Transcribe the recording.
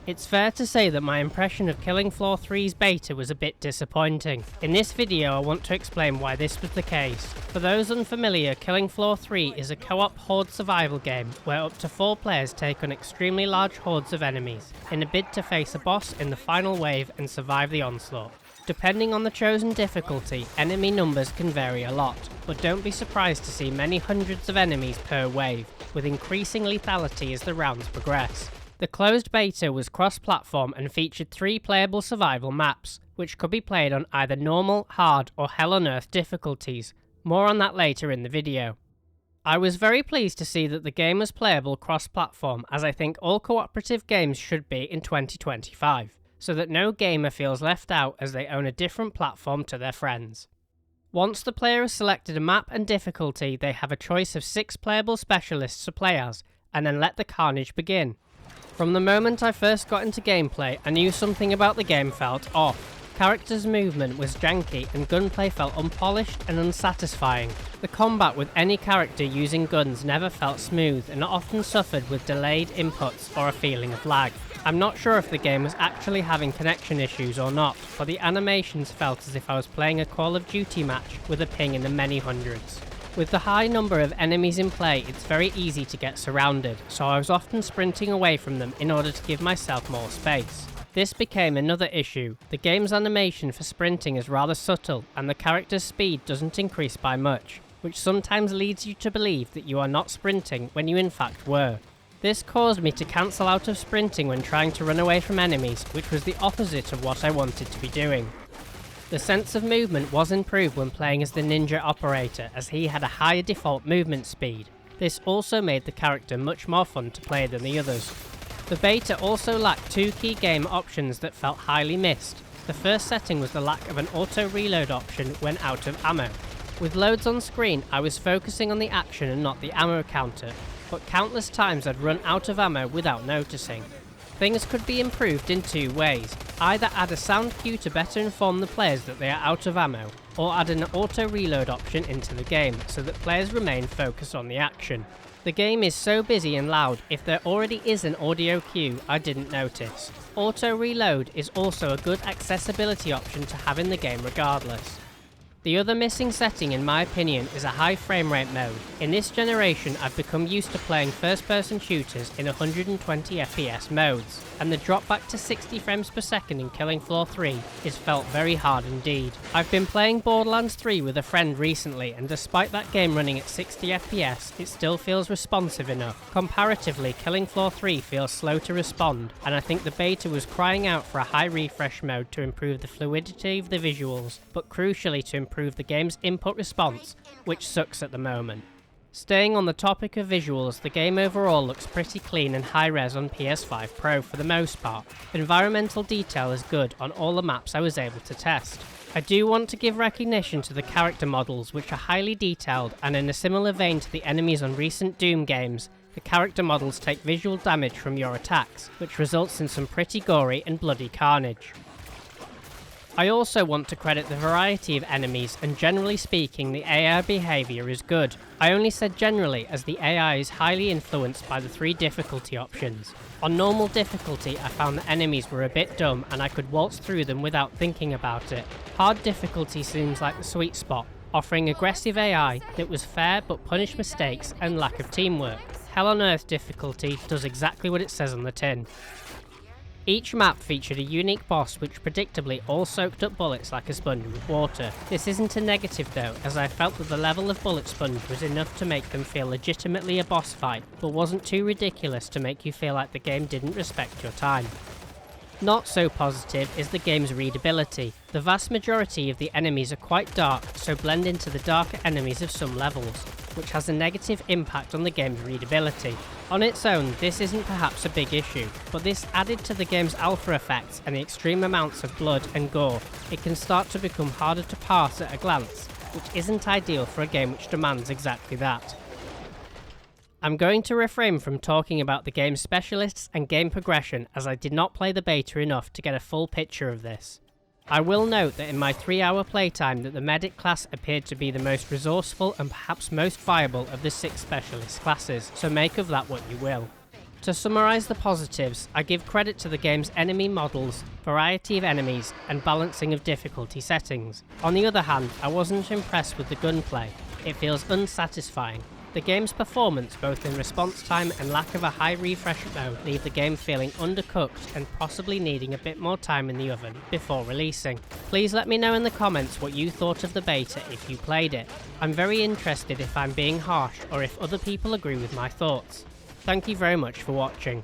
It's fair to say that my impression of Killing Floor 3's beta was a bit disappointing. In this video I want to explain why this was the case. For those unfamiliar, Killing Floor 3 is a co-op horde survival game where up to 4 players take on extremely large hordes of enemies in a bid to face a boss in the final wave and survive the onslaught. Depending on the chosen difficulty, enemy numbers can vary a lot, but don't be surprised to see many hundreds of enemies per wave, with increasing lethality as the rounds progress. The closed beta was cross-platform and featured 3 playable survival maps, which could be played on either normal, hard or Hell on Earth difficulties. More on that later in the video. I was very pleased to see that the game was playable cross-platform, as I think all cooperative games should be in 2025, so that no gamer feels left out as they own a different platform to their friends. Once the player has selected a map and difficulty, they have a choice of 6 playable specialists to play as, and then let the carnage begin. From the moment I first got into gameplay, I knew something about the game felt off. Characters' movement was janky and gunplay felt unpolished and unsatisfying. The combat with any character using guns never felt smooth and often suffered with delayed inputs or a feeling of lag. I'm not sure if the game was actually having connection issues or not, but the animations felt as if I was playing a Call of Duty match with a ping in the many hundreds. With the high number of enemies in play, it's very easy to get surrounded, so I was often sprinting away from them in order to give myself more space. This became another issue. The game's animation for sprinting is rather subtle, and the character's speed doesn't increase by much, which sometimes leads you to believe that you are not sprinting when you in fact were. This caused me to cancel out of sprinting when trying to run away from enemies, which was the opposite of what I wanted to be doing. The sense of movement was improved when playing as the ninja operator, as he had a higher default movement speed. This also made the character much more fun to play than the others. The beta also lacked 2 key game options that felt highly missed. The first setting was the lack of an auto reload option when out of ammo. With loads on screen, I was focusing on the action and not the ammo counter, but countless times I'd run out of ammo without noticing. Things could be improved in 2 ways. Either add a sound cue to better inform the players that they are out of ammo, or add an auto reload option into the game so that players remain focused on the action. The game is so busy and loud, if there already is an audio cue, I didn't notice. Auto reload is also a good accessibility option to have in the game regardless. The other missing setting in my opinion is a high frame rate mode. In this generation I've become used to playing first person shooters in 120 FPS modes, and the drop back to 60 frames per second in Killing Floor 3 is felt very hard indeed. I've been playing Borderlands 3 with a friend recently, and despite that game running at 60 FPS, it still feels responsive enough. Comparatively, Killing Floor 3 feels slow to respond, and I think the beta was crying out for a high refresh mode to improve the fluidity of the visuals, but crucially to improve the game's input response, which sucks at the moment. Staying on the topic of visuals, the game overall looks pretty clean and high-res on PS5 Pro for the most part. Environmental detail is good on all the maps I was able to test. I do want to give recognition to the character models, which are highly detailed, and in a similar vein to the enemies on recent Doom games, the character models take visual damage from your attacks, which results in some pretty gory and bloody carnage. I also want to credit the variety of enemies, and generally speaking the AI behaviour is good. I only said generally as the AI is highly influenced by the 3 difficulty options. On normal difficulty I found the enemies were a bit dumb and I could waltz through them without thinking about it. Hard difficulty seems like the sweet spot, offering aggressive AI that was fair but punished mistakes and lack of teamwork. Hell on Earth difficulty does exactly what it says on the tin. Each map featured a unique boss which predictably all soaked up bullets like a sponge with water. This isn't a negative though, as I felt that the level of bullet sponge was enough to make them feel legitimately a boss fight, but wasn't too ridiculous to make you feel like the game didn't respect your time. Not so positive is the game's readability. The vast majority of the enemies are quite dark, so blend into the darker enemies of some levels, which has a negative impact on the game's readability. On its own, this isn't perhaps a big issue, but this added to the game's alpha effects and the extreme amounts of blood and gore, it can start to become harder to parse at a glance, which isn't ideal for a game which demands exactly that. I'm going to refrain from talking about the game's specialists and game progression, as I did not play the beta enough to get a full picture of this. I will note that in my 3-hour playtime that the medic class appeared to be the most resourceful and perhaps most viable of the 6 specialist classes, so make of that what you will. To summarise the positives, I give credit to the game's enemy models, variety of enemies, and balancing of difficulty settings. On the other hand, I wasn't impressed with the gunplay. It feels unsatisfying. The game's performance, both in response time and lack of a high refresh mode, leave the game feeling undercooked and possibly needing a bit more time in the oven before releasing. Please let me know in the comments what you thought of the beta if you played it. I'm very interested if I'm being harsh or if other people agree with my thoughts. Thank you very much for watching.